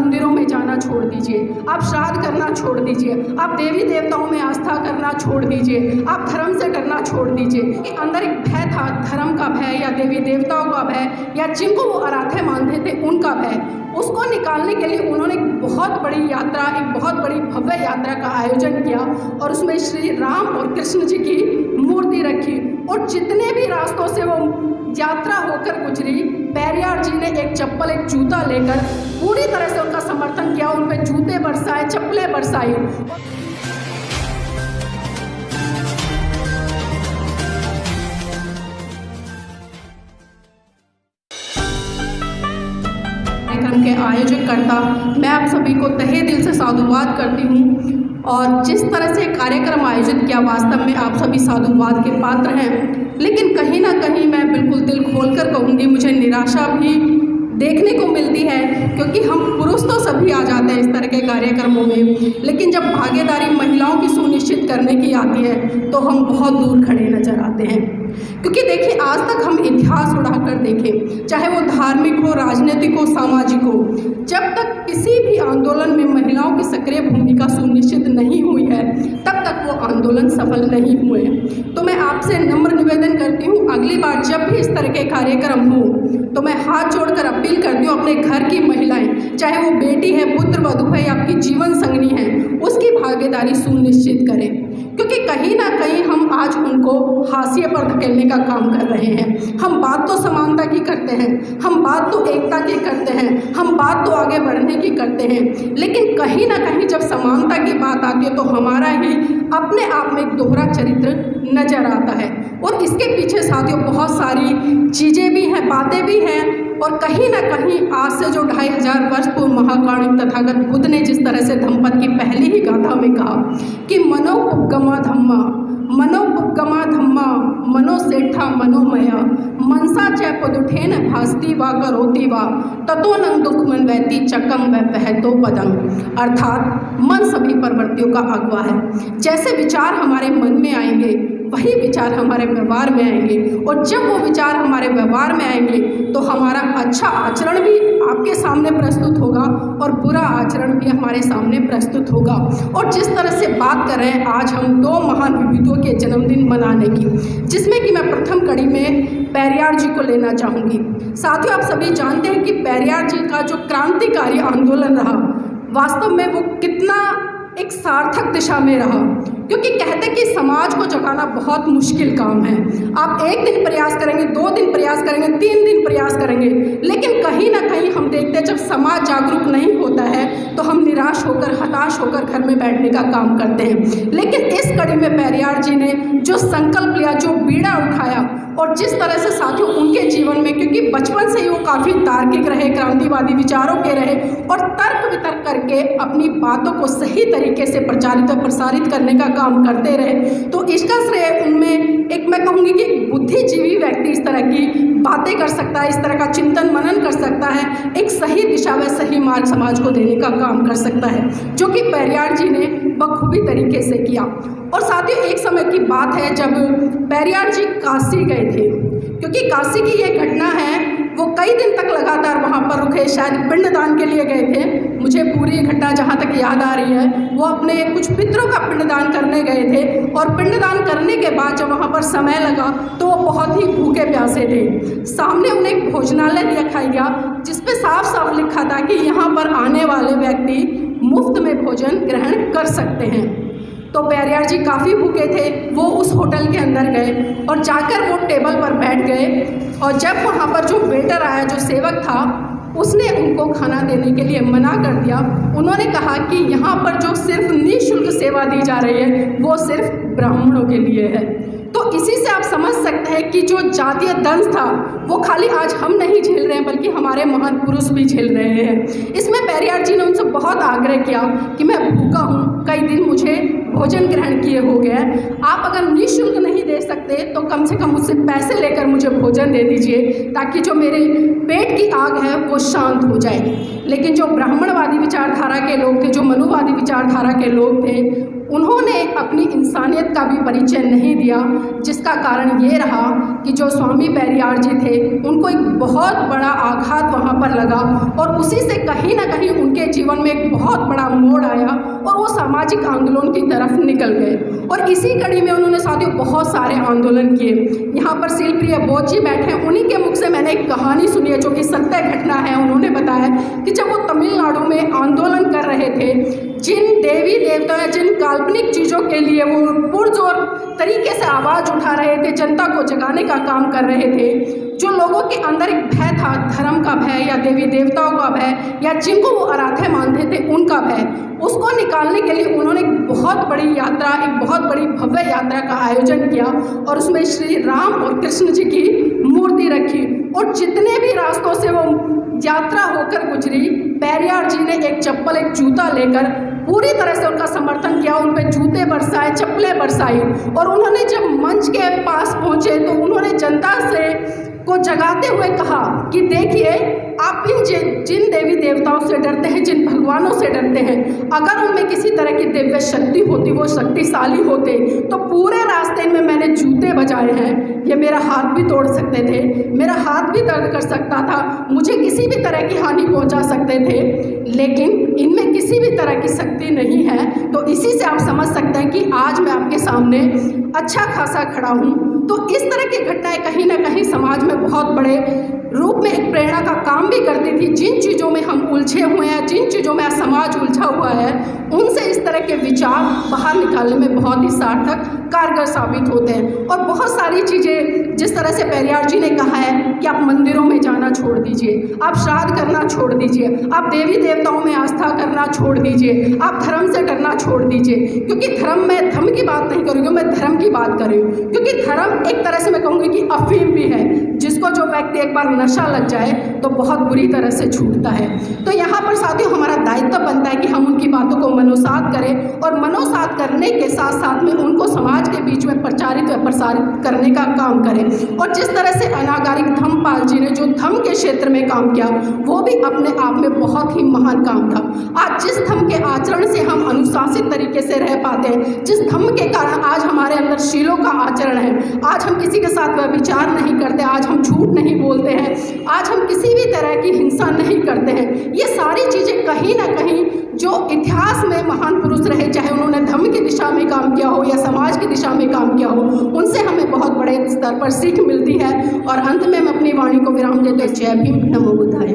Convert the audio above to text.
मंदिरों में जाना छोड़ दीजिए, आप श्राद्ध करना छोड़ दीजिए, आप देवी देवताओं में आस्था करना छोड़ दीजिए, आप धर्म से डरना छोड़ दीजिए। कि अंदर एक भय था, धर्म का भय या देवी देवताओं का भय या जिनको वो आराध्य मानते थे उनका भय, उसको निकालने के लिए उन्होंने एक बहुत बड़ी यात्रा, एक बहुत बड़ी भव्य यात्रा का आयोजन किया और उसमें श्री राम और कृष्ण जी की मूर्ति रखी। और जितने भी रास्तों से वो यात्रा होकर गुजरी, पेरियार जी ने एक चप्पल, एक जूता लेकर पूरी तरह से उनका समर्थन किया, उन पर जूते बरसाए, चप्पलें बरसाई। कार्यक्रम के आयोजकर्ता मैं आप सभी को तहे दिल से साधुवाद करती हूँ और जिस तरह से कार्यक्रम आयोजित किया, वास्तव में आप सभी साधुवाद के पात्र हैं। लेकिन कहीं ना कहीं मैं बिल्कुल दिल खोलकर कहूँगी, मुझे निराशा भी देखने को मिलती है, क्योंकि हम पुरुष तो सभी आ जाते हैं इस तरह के कार्यक्रमों में, लेकिन जब भागीदारी महिलाओं की सुनिश्चित करने की आती है तो हम बहुत दूर खड़े नजर आते हैं। क्योंकि देखिए, आज तक हम इतिहास उड़ाकर देखें, चाहे वो धार्मिक हो, राजनीतिक हो, सामाजिक हो, जब तक किसी भी आंदोलन में महिलाओं की सक्रिय भूमिका सुनिश्चित नहीं हुई है, तब तक वो आंदोलन सफल नहीं हुए। तो मैं आपसे नम्र निवेदन करती हूँ, अगली बार जब भी इस तरह के कार्यक्रम हो तो मैं हाथ जोड़कर अपील करती हूँ, अपने घर की महिलाएं, चाहे वो बेटी है, पुत्र वधू है या आपकी जीवन संगनी है, उसकी भागीदारी सुनिश्चित करें। क्योंकि कहीं ना कहीं हम आज उनको हाशिए पर धकेलने का काम कर रहे हैं। हम बात तो समानता की करते हैं, हम बात तो एकता की करते हैं, हम बात तो आगे बढ़ने की करते हैं, लेकिन कहीं ना कहीं जब समानता की बात आती है तो हमारा ही अपने आप में एक दोहरा चरित्र नजर आता है। और इसके पीछे साथियों बहुत सारी चीज़ें भी हैं, बातें भी हैं। और कहीं ना कहीं आज से जो 2500 वर्ष पूर्व महाकारुणिक तथागत बुद्ध ने जिस तरह से धम्मपद की पहली ही गाथा में कहा कि मनोपुगमा धम्मा, मनोपुगमा धम्मा, मनोसेठा मनोमया, मनसा च पदुठेन भास्ति वा करोति वा ततो न दुख मन वैति चकम व वहतो पदम। अर्थात मन सभी प्रवृत्तियों का अगवा है। जैसे विचार हमारे मन में आएंगे वही विचार हमारे व्यवहार में आएंगे, और जब वो विचार हमारे व्यवहार में आएंगे तो हमारा अच्छा आचरण भी आपके सामने प्रस्तुत होगा और बुरा आचरण भी हमारे सामने प्रस्तुत होगा। और जिस तरह से बात कर रहे हैं आज हम दो महान विभूतियों के जन्मदिन मनाने की, जिसमें कि मैं प्रथम कड़ी में पेरियार जी को लेना चाहूँगी। साथियों, आप सभी जानते हैं कि पेरियार जी का जो क्रांतिकारी आंदोलन रहा, वास्तव में वो कितना एक सार्थक दिशा में रहा। क्योंकि कहते कि समाज को जगाना बहुत मुश्किल काम है। आप एक दिन प्रयास करेंगे, 2 दिन प्रयास करेंगे, 3 दिन प्रयास करेंगे, लेकिन कहीं ना कहीं हम देखते हैं जब समाज जागरूक नहीं होता है तो हम निराश होकर, हताश होकर घर में बैठने का काम करते हैं। लेकिन इस कड़ी में पेरियार जी ने जो संकल्प लिया, जो बीड़ा उठाया, और जिस तरह से साथियों उनके जीवन में, क्योंकि बचपन से ही वो काफ़ी तार्किक रहे, क्रांतिवादी विचारों के रहे और तर्क वितर्क करके अपनी बातों को सही तरीके से प्रचारित और प्रसारित करने का काम करते रहे, तो इसका श्रेय उनमें एक मैं कहूँगी कि बुद्धिजीवी व्यक्ति इस तरह की बातें कर सकता है, इस तरह का चिंतन मनन कर सकता है, एक सही दिशा व सही मार्ग समाज को देने का काम कर सकता है, जो कि पेरियार जी ने बखूबी तरीके से किया। और साथियों, एक समय की बात है जब पेरियार जी काशी गए थे, क्योंकि काशी की ये घटना है, वो कई दिन तक लगातार वहाँ पर रुके, शायद पिंडदान के लिए गए थे। मुझे पूरी घटना जहाँ तक याद आ रही है, वो अपने कुछ पितरों का पिंडदान करने गए थे, और पिंडदान करने के बाद जब वहाँ पर समय लगा तो वो बहुत ही भूखे प्यासे थे। सामने उन्हें एक भोजनालय दिखाई गया जिसपे साफ साफ लिखा था कि यहाँ पर आने वाले व्यक्ति मुफ्त में भोजन ग्रहण कर सकते हैं। तो पेरियार जी काफ़ी भूखे थे, वो उस होटल के अंदर गए और जाकर वो टेबल पर बैठ गए, और जब वहाँ पर जो वेटर आया, जो सेवक था, उसने उनको खाना देने के लिए मना कर दिया। उन्होंने कहा कि यहाँ पर जो सिर्फ निःशुल्क सेवा दी जा रही है वो सिर्फ ब्राह्मणों के लिए है। तो इसी से आप समझ सकते हैं कि जो जातीय दंश था वो खाली आज हम नहीं झेल रहे हैं, बल्कि हमारे महान पुरुष भी झेल रहे हैं। इसमें पेरियार जी ने उनसे बहुत आग्रह किया कि मैं भूखा हूँ, कई दिन मुझे भोजन ग्रहण किए हो गया, आप अगर निःशुल्क नहीं दे सकते तो कम से कम मुझसे पैसे लेकर मुझे भोजन दे दीजिए, ताकि जो मेरे पेट की आग है वो शांत हो जाए। लेकिन जो ब्राह्मणवादी विचारधारा के लोग थे, जो मनुवादी विचारधारा के लोग थे, उन्होंने अपनी इंसानियत का भी परिचय नहीं दिया, जिसका कारण ये रहा कि जो स्वामी पेरियार जी थे उनको एक बहुत बड़ा आघात वहाँ पर लगा, और उसी से कहीं ना कहीं उनके जीवन में एक बहुत बड़ा मोड़ आया और वो सामाजिक आंदोलन की तरफ निकल गए। और इसी कड़ी में उन्होंने साथियों बहुत सारे आंदोलन किए। यहाँ पर शिलप्रिय बोध जी बैठे हैं, उन्हीं के मुख से मैंने एक कहानी सुनी है जो कि सत्य घटना है। उन्होंने बताया कि जब वो तमिलनाडु में आंदोलन कर रहे थे, जिन देवी देवता या जिन काल्पनिक चीज़ों के लिए वो पुरजोर तरीके से आवाज़ उठा रहे थे, जनता को जगाने का काम कर रहे थे, जो लोगों के अंदर एक भय था, धर्म का भय या देवी देवताओं का भय या जिनको वो आराध्य मानते थे उनका भय, उसको निकालने के लिए उन्होंने एक बहुत बड़ी यात्रा, एक बहुत बड़ी भव्य यात्रा का आयोजन किया और उसमें श्री राम और कृष्ण जी की मूर्ति रखी। और जितने भी रास्तों से वो यात्रा होकर गुजरी, पेरियार जी ने एक चप्पल, एक जूता लेकर पूरी तरह से उनका समर्थन किया, उन पे जूते बरसाए, चप्पलें बरसाई। और उन्होंने जब मंच के पास पहुंचे तो उन्होंने जनता से को जगाते हुए कहा कि देखिए, आप जिन देवी देवताओं से डरते हैं, जिन भगवानों से डरते हैं, अगर उनमें किसी तरह की दिव्य शक्ति होती, वो शक्तिशाली होते, तो पूरे रास्ते में मैंने जूते बजाए हैं, ये मेरा हाथ भी तोड़ सकते थे, मेरा हाथ भी दर्द कर सकता था, मुझे किसी भी तरह की हानि पहुंचा सकते थे, लेकिन इनमें किसी भी तरह की शक्ति नहीं है। तो इसी से आप समझ सकते हैं कि आज मैं आपके सामने अच्छा खासा खड़ा हूँ। तो इस तरह की घटनाएं कहीं ना कहीं समाज में बहुत बड़े रूप में एक प्रेरणा का काम भी करती थी। जिन चीज़ों में हम उलझे हुए हैं, जिन चीज़ों में समाज उलझा हुआ है, उनसे इस तरह के विचार बाहर निकालने में बहुत ही सार्थक कारगर साबित होते हैं। और बहुत सारी चीज़ें, जिस तरह से पेरियार जी ने कहा है कि आप मंदिरों में जाना छोड़ दीजिए, आप श्राद्ध करना छोड़ दीजिए, आप देवी देवताओं में आस्था करना छोड़ दीजिए, आप धर्म से डरना छोड़ दीजिए। क्योंकि धर्म में धर्म की बात नहीं करूँगी, मैं धर्म की बात कर रही हूँ। क्योंकि धर्म एक तरह से मैं कहूँगी कि अफीम भी है, जिसको जो व्यक्ति एक बार नशा लग जाए तो बहुत बुरी तरह से छूटता है। तो यहाँ पर साथियों हमारा दायित्व बनता है कि हम उनकी बातों को मनोसात करें और मनोसात करने के साथ साथ में उनको समाज के बीच में प्रचारित व प्रसारित करने का काम करें। और जिस तरह से अनागारिक धम्मपाल जी ने जो धम्म के क्षेत्र में काम किया, वो भी अपने आप में बहुत ही महान काम था। आज जिस धम्म के आचरण से हम अनुशासित तरीके से रह पाते हैं, जिस धम्म के कारण आज हमारे अंदर शीलों का आचरण है, आज हम किसी के साथ व्यभिचार नहीं करते, आज हम झूठ नहीं बोलते हैं, आज हम किसी भी तरह की हिंसा नहीं करते हैं, ये सारी चीज़ें कहीं ना कहीं जो इतिहास में महान पुरुष रहे, चाहे उन्होंने धर्म की दिशा में काम किया हो या समाज की दिशा में काम किया हो, उनसे हमें बहुत बड़े स्तर पर सीख मिलती है। और अंत में मैं अपनी वाणी को विराम देते, जय भीम, नमो बुद्धाय।